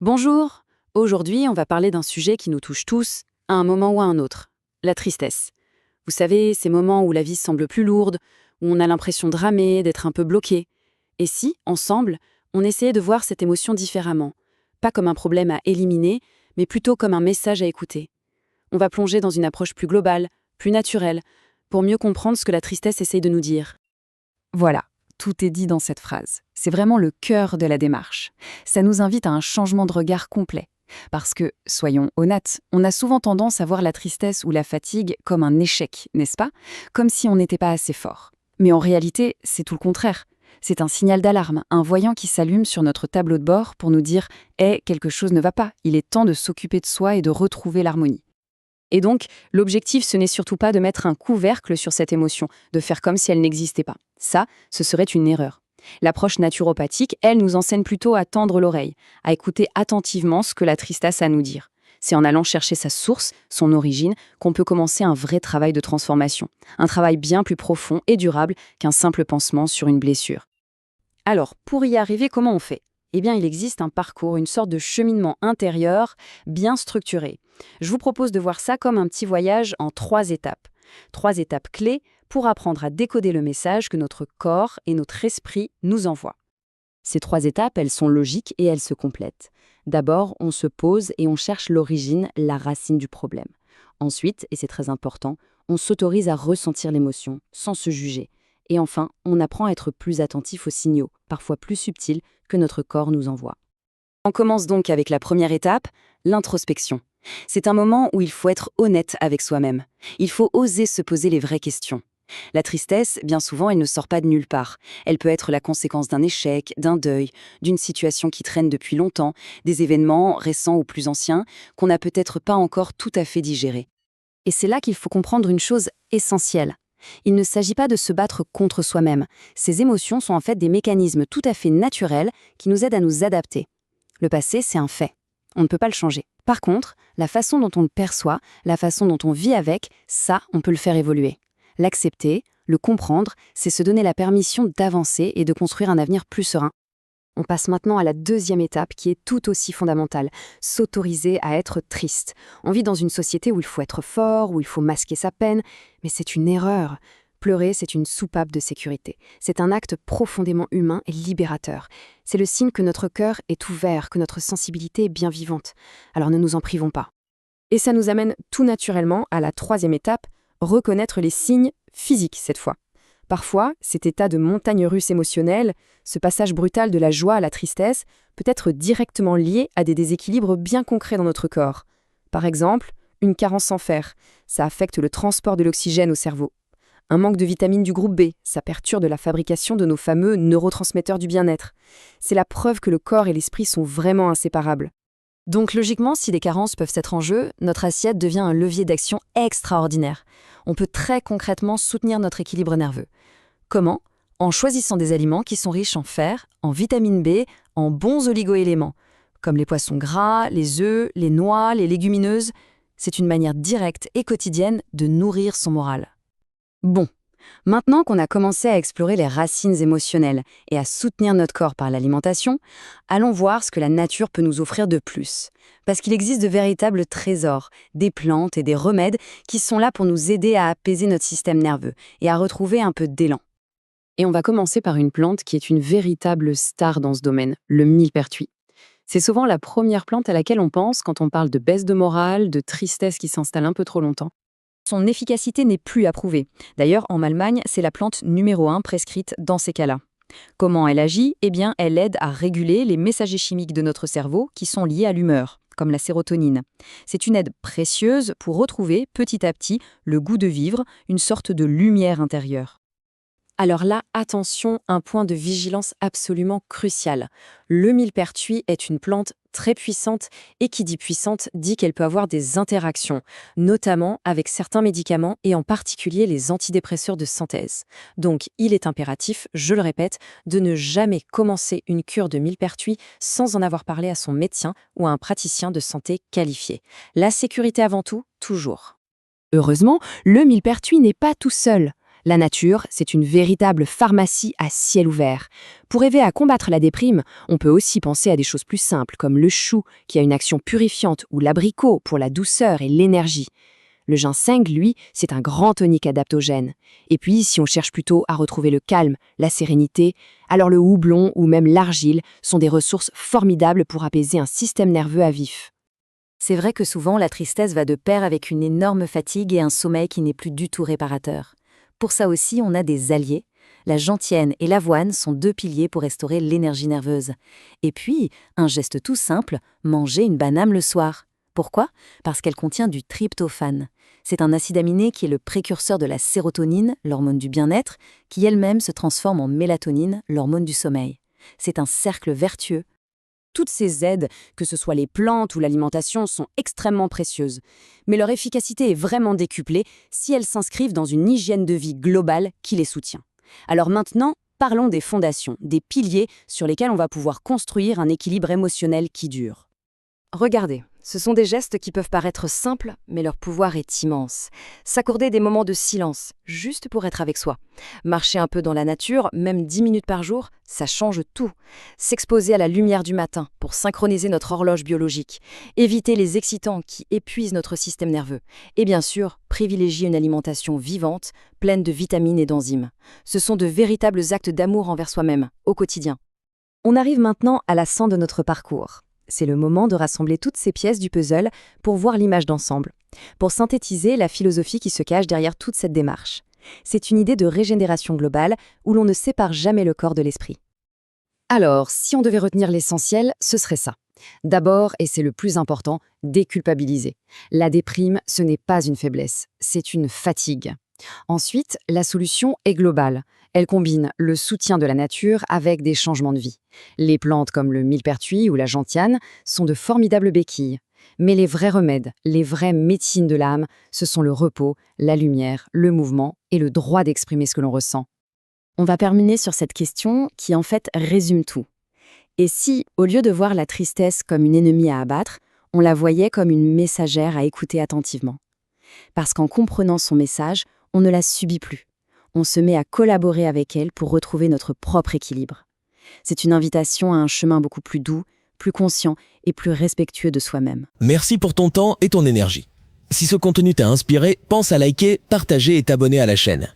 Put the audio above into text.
Bonjour. Aujourd'hui, on va parler d'un sujet qui nous touche tous, à un moment ou à un autre. La tristesse. Vous savez, ces moments où la vie semble plus lourde, où on a l'impression de ramer, d'être un peu bloqué. Et si, ensemble, on essayait de voir cette émotion différemment, pas comme un problème à éliminer, mais plutôt comme un message à écouter. On va plonger dans une approche plus globale, plus naturelle, pour mieux comprendre ce que la tristesse essaye de nous dire. Voilà, tout est dit dans cette phrase. C'est vraiment le cœur de la démarche. Ça nous invite à un changement de regard complet. Parce que, soyons honnêtes, on a souvent tendance à voir la tristesse ou la fatigue comme un échec, n'est-ce pas? Comme si on n'était pas assez fort. Mais en réalité, c'est tout le contraire. C'est un signal d'alarme, un voyant qui s'allume sur notre tableau de bord pour nous dire « quelque chose ne va pas, il est temps de s'occuper de soi et de retrouver l'harmonie ». Et donc, l'objectif, ce n'est surtout pas de mettre un couvercle sur cette émotion, de faire comme si elle n'existait pas. Ça, ce serait une erreur. L'approche naturopathique, elle, nous enseigne plutôt à tendre l'oreille, à écouter attentivement ce que la tristesse a à nous dire. C'est en allant chercher sa source, son origine, qu'on peut commencer un vrai travail de transformation. Un travail bien plus profond et durable qu'un simple pansement sur une blessure. Alors, pour y arriver, comment on fait? Eh bien, il existe un parcours, une sorte de cheminement intérieur bien structuré. Je vous propose de voir ça comme un petit voyage en 3 étapes. 3 étapes clés pour apprendre à décoder le message que notre corps et notre esprit nous envoient. Ces 3 étapes, elles sont logiques et elles se complètent. D'abord, on se pose et on cherche l'origine, la racine du problème. Ensuite, et c'est très important, on s'autorise à ressentir l'émotion sans se juger. Et enfin, on apprend à être plus attentif aux signaux, parfois plus subtils, que notre corps nous envoie. On commence donc avec la première étape, l'introspection. C'est un moment où il faut être honnête avec soi-même. Il faut oser se poser les vraies questions. La tristesse, bien souvent, elle ne sort pas de nulle part. Elle peut être la conséquence d'un échec, d'un deuil, d'une situation qui traîne depuis longtemps, des événements récents ou plus anciens qu'on n'a peut-être pas encore tout à fait digérés. Et c'est là qu'il faut comprendre une chose essentielle. Il ne s'agit pas de se battre contre soi-même. Ces émotions sont en fait des mécanismes tout à fait naturels qui nous aident à nous adapter. Le passé, c'est un fait. On ne peut pas le changer. Par contre, la façon dont on le perçoit, la façon dont on vit avec, ça, on peut le faire évoluer. L'accepter, le comprendre, c'est se donner la permission d'avancer et de construire un avenir plus serein. On passe maintenant à la deuxième étape qui est tout aussi fondamentale, s'autoriser à être triste. On vit dans une société où il faut être fort, où il faut masquer sa peine, mais c'est une erreur. Pleurer, c'est une soupape de sécurité. C'est un acte profondément humain et libérateur. C'est le signe que notre cœur est ouvert, que notre sensibilité est bien vivante. Alors ne nous en privons pas. Et ça nous amène tout naturellement à la troisième étape, reconnaître les signes physiques cette fois. Parfois, cet état de montagne russe émotionnelle, ce passage brutal de la joie à la tristesse, peut être directement lié à des déséquilibres bien concrets dans notre corps. Par exemple, une carence en fer, ça affecte le transport de l'oxygène au cerveau. Un manque de vitamine du groupe B, ça perturbe la fabrication de nos fameux neurotransmetteurs du bien-être. C'est la preuve que le corps et l'esprit sont vraiment inséparables. Donc logiquement, si des carences peuvent être en jeu, notre assiette devient un levier d'action extraordinaire. On peut très concrètement soutenir notre équilibre nerveux. Comment? En choisissant des aliments qui sont riches en fer, en vitamine B, en bons oligo-éléments, comme les poissons gras, les œufs, les noix, les légumineuses. C'est une manière directe et quotidienne de nourrir son moral. Bon, maintenant qu'on a commencé à explorer les racines émotionnelles et à soutenir notre corps par l'alimentation, allons voir ce que la nature peut nous offrir de plus. Parce qu'il existe de véritables trésors, des plantes et des remèdes qui sont là pour nous aider à apaiser notre système nerveux et à retrouver un peu d'élan. Et on va commencer par une plante qui est une véritable star dans ce domaine, le millepertuis. C'est souvent la première plante à laquelle on pense quand on parle de baisse de morale, de tristesse qui s'installe un peu trop longtemps. Son efficacité n'est plus à prouver. D'ailleurs, en Allemagne, c'est la plante numéro 1 prescrite dans ces cas-là. Comment elle agit? Eh bien, elle aide à réguler les messagers chimiques de notre cerveau qui sont liés à l'humeur, comme la sérotonine. C'est une aide précieuse pour retrouver petit à petit le goût de vivre, une sorte de lumière intérieure. Alors là, attention, un point de vigilance absolument crucial. Le millepertuis est une plante très puissante et qui dit puissante dit qu'elle peut avoir des interactions, notamment avec certains médicaments et en particulier les antidépresseurs de synthèse. Donc, il est impératif, je le répète, de ne jamais commencer une cure de millepertuis sans en avoir parlé à son médecin ou à un praticien de santé qualifié. La sécurité avant tout, toujours. Heureusement, le millepertuis n'est pas tout seul. La nature, c'est une véritable pharmacie à ciel ouvert. Pour aider à combattre la déprime, on peut aussi penser à des choses plus simples comme le chou qui a une action purifiante ou l'abricot pour la douceur et l'énergie. Le ginseng, lui, c'est un grand tonique adaptogène. Et puis, si on cherche plutôt à retrouver le calme, la sérénité, alors le houblon ou même l'argile sont des ressources formidables pour apaiser un système nerveux à vif. C'est vrai que souvent la tristesse va de pair avec une énorme fatigue et un sommeil qui n'est plus du tout réparateur. Pour ça aussi, on a des alliés. La gentiane et l'avoine sont 2 piliers pour restaurer l'énergie nerveuse. Et puis, un geste tout simple, manger une banane le soir. Pourquoi ? Parce qu'elle contient du tryptophane. C'est un acide aminé qui est le précurseur de la sérotonine, l'hormone du bien-être, qui elle-même se transforme en mélatonine, l'hormone du sommeil. C'est un cercle vertueux. Toutes ces aides, que ce soit les plantes ou l'alimentation, sont extrêmement précieuses. Mais leur efficacité est vraiment décuplée si elles s'inscrivent dans une hygiène de vie globale qui les soutient. Alors maintenant, parlons des fondations, des piliers sur lesquels on va pouvoir construire un équilibre émotionnel qui dure. Regardez, ce sont des gestes qui peuvent paraître simples, mais leur pouvoir est immense. S'accorder des moments de silence, juste pour être avec soi. Marcher un peu dans la nature, même 10 minutes par jour, ça change tout. S'exposer à la lumière du matin pour synchroniser notre horloge biologique. Éviter les excitants qui épuisent notre système nerveux. Et bien sûr, privilégier une alimentation vivante, pleine de vitamines et d'enzymes. Ce sont de véritables actes d'amour envers soi-même, au quotidien. On arrive maintenant à la fin de notre parcours. C'est le moment de rassembler toutes ces pièces du puzzle pour voir l'image d'ensemble, pour synthétiser la philosophie qui se cache derrière toute cette démarche. C'est une idée de régénération globale où l'on ne sépare jamais le corps de l'esprit. Alors, si on devait retenir l'essentiel, ce serait ça. D'abord, et c'est le plus important, déculpabiliser. La déprime, ce n'est pas une faiblesse, c'est une fatigue. Ensuite, la solution est globale. Elle combine le soutien de la nature avec des changements de vie. Les plantes comme le millepertuis ou la gentiane sont de formidables béquilles. Mais les vrais remèdes, les vraies médecines de l'âme, ce sont le repos, la lumière, le mouvement et le droit d'exprimer ce que l'on ressent. On va terminer sur cette question qui en fait résume tout. Et si, au lieu de voir la tristesse comme une ennemie à abattre, on la voyait comme une messagère à écouter attentivement ? Parce qu'en comprenant son message, on ne la subit plus. On se met à collaborer avec elle pour retrouver notre propre équilibre. C'est une invitation à un chemin beaucoup plus doux, plus conscient et plus respectueux de soi-même. Merci pour ton temps et ton énergie. Si ce contenu t'a inspiré, pense à liker, partager et t'abonner à la chaîne.